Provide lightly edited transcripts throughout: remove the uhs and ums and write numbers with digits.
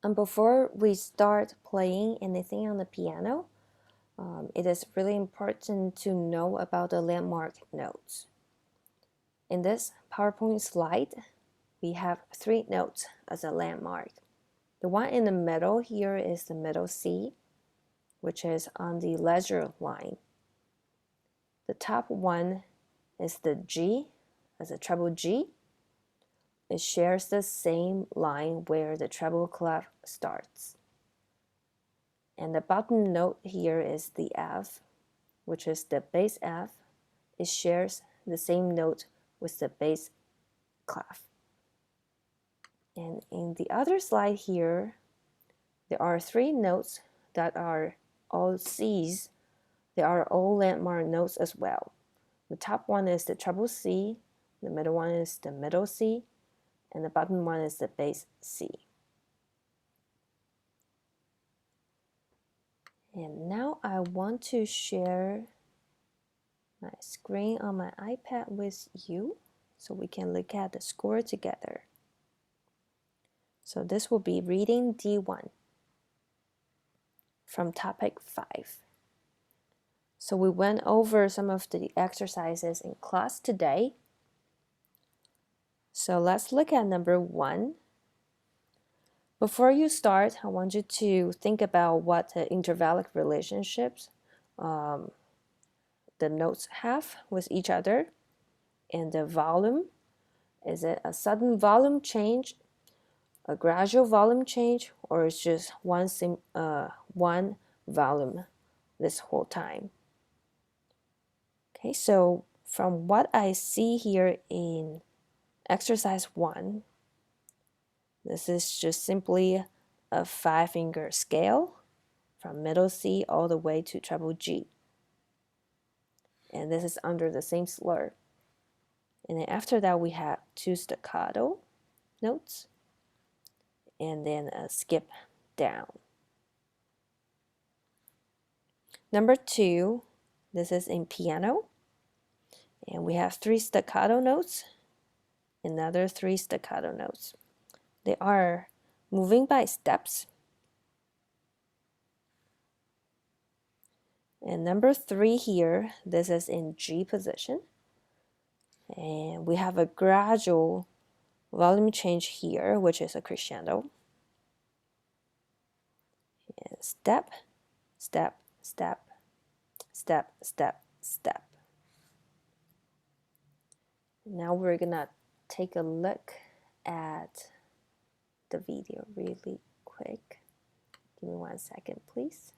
And before we start playing anything on the piano, it is really important to know about the landmark notes. In this PowerPoint slide, we have 3 notes as a landmark. The one in the middle here is the middle C, which is on the ledger line. The top one is the G as a treble G. It shares the same line where the treble clef starts. And the bottom note here is the F, which is the bass F. It shares the same note with the bass clef. And in the other slide here, there are 3 notes that are all C's. They are all landmark notes as well. The top one is the treble C, the middle one is the middle C, and the bottom one is the bass C. And now I want to share my screen on my iPad with you so we can look at the score together. So this will be reading D1 from topic 5. So we went over some of the exercises in class today. So let's look at number 1. Before you start, I want you to think about what the intervallic relationships the notes have with each other, and the volume. Is it a sudden volume change, a gradual volume change, or it's just one volume this whole time? Okay, so from what I see here in exercise 1, this is just simply a 5-finger scale from middle C all the way to treble G. And this is under the same slur. And then after that, we have 2 staccato notes, and then a skip down. Number 2, this is in piano. And we have 3 staccato notes, another 3 staccato notes. They are moving by steps. And number 3 here, this is in G position. And we have a gradual volume change here, which is a crescendo. And step, step, step, step, step, step. Now we're gonna take a look at the video really quick. Give me 1 second, please.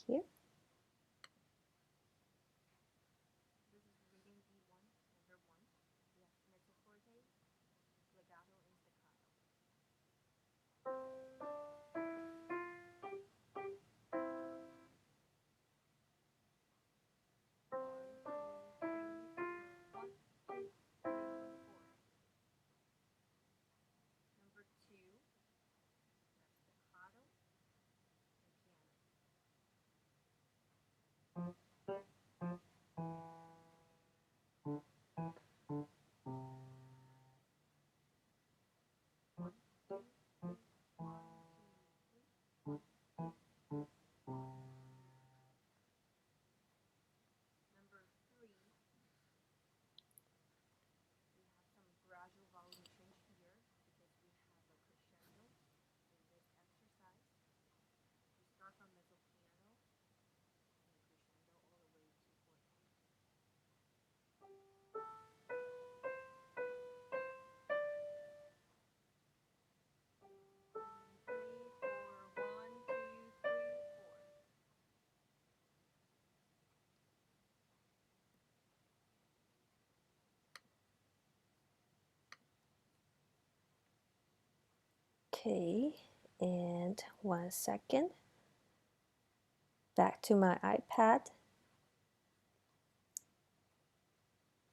Here. Okay, and 1 second. Back to my iPad.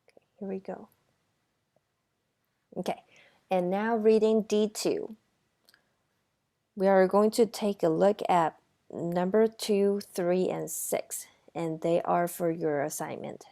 Okay, here we go. Okay, and now reading D2. We are going to take a look at number 2, 3, and 6, and they are for your assignment.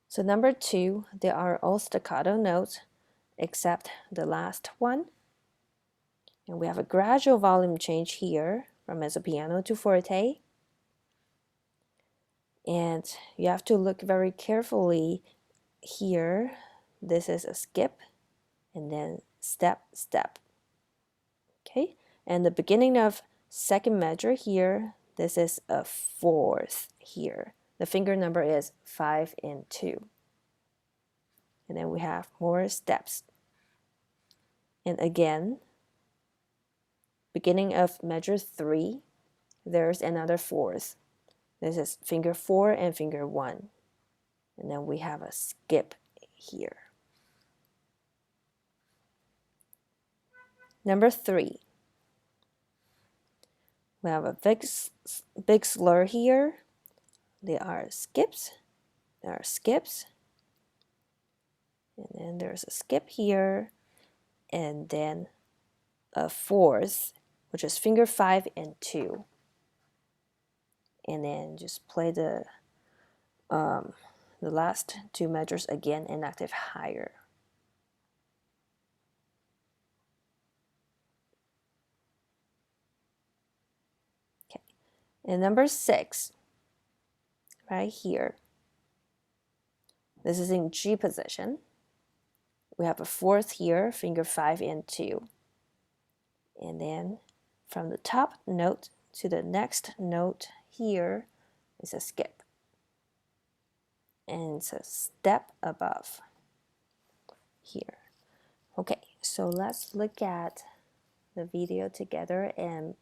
So number 2, they are all staccato notes except the last one. And we have a gradual volume change here from mezzo piano to forte. And you have to look very carefully here. This is a skip and then step, step. Okay, and the beginning of second measure here, this is a fourth here. The finger number is 5 and 2. And then we have more steps. And again, beginning of measure 3, there's another fourth. This is finger 4 and finger 1. And then we have a skip here. Number 3. We have a big slur here. There are skips. And then there's a skip here. And then a fourth, which is finger 5 and 2. And then just play the last 2 measures again an octave higher. Okay, and number 6, right here. This is in G position. We have a fourth here, finger 5 and 2. And then from the top note to the next note here is a skip. And it's a step above here. Okay, so let's look at the video together, and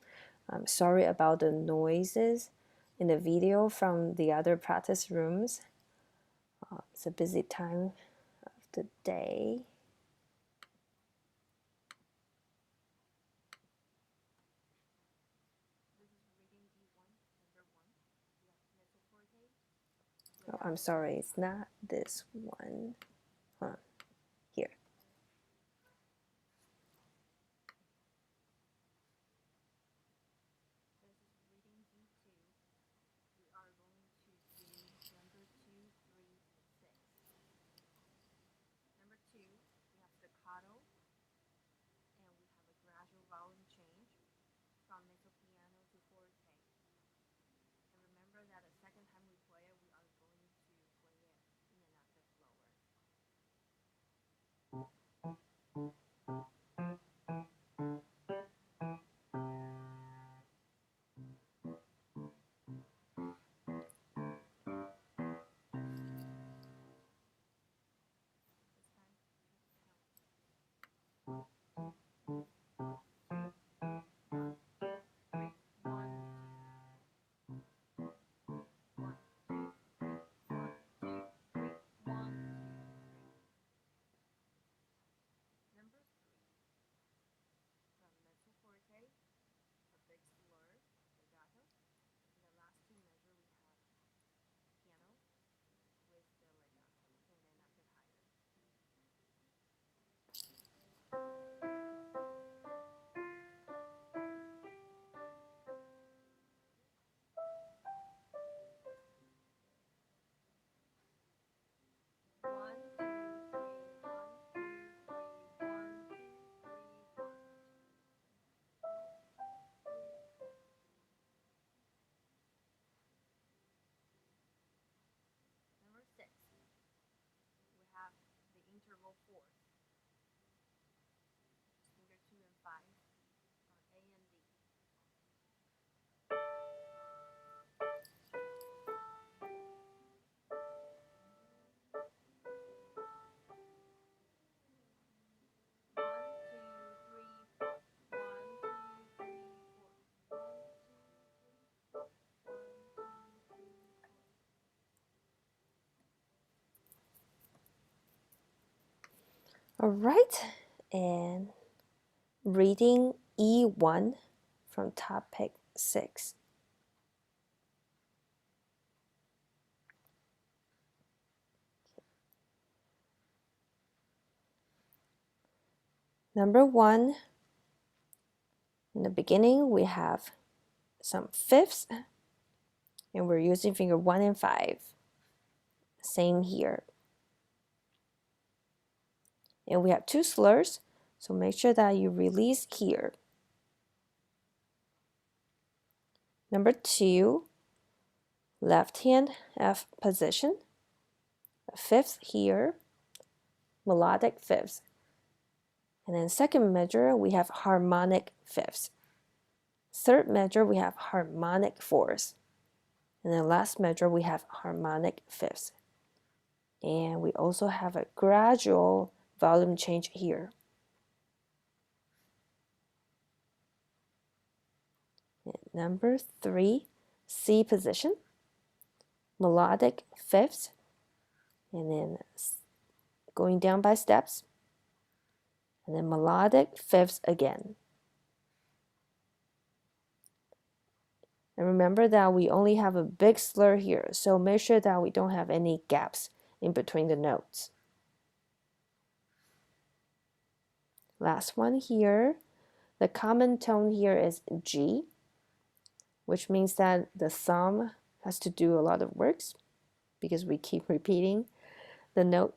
I'm sorry about the noises in the video from the other practice rooms. It's a busy time of the day. Oh, I'm sorry, it's not this one. Here. All right, and reading E1 from topic 6. Number 1, in the beginning we have some fifths, and we're using finger 1 and 5. Same here. And we have two slurs, so make sure that you release here. Number 2, left hand F position, fifth here, melodic fifths. And then second measure, we have harmonic fifths. Third measure, we have harmonic fourths. And then last measure, we have harmonic fifths. And we also have a gradual volume change here. And number 3, C position, melodic fifths, and then going down by steps, and then melodic fifths again. And remember that we only have a big slur here, so make sure that we don't have any gaps in between the notes. Last one here, the common tone here is G, which means that the thumb has to do a lot of works because we keep repeating the note.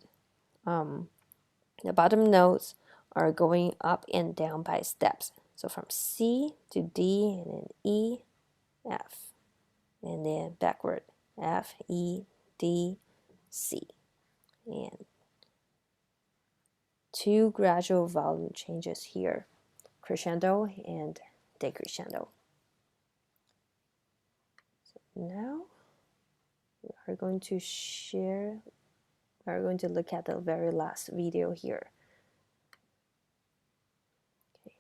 The bottom notes are going up and down by steps. So from C to D, and then E, F, and then backward, F, E, D, C. And 2 gradual volume changes here, crescendo and decrescendo. So now we are going to look at the very last video here. Okay.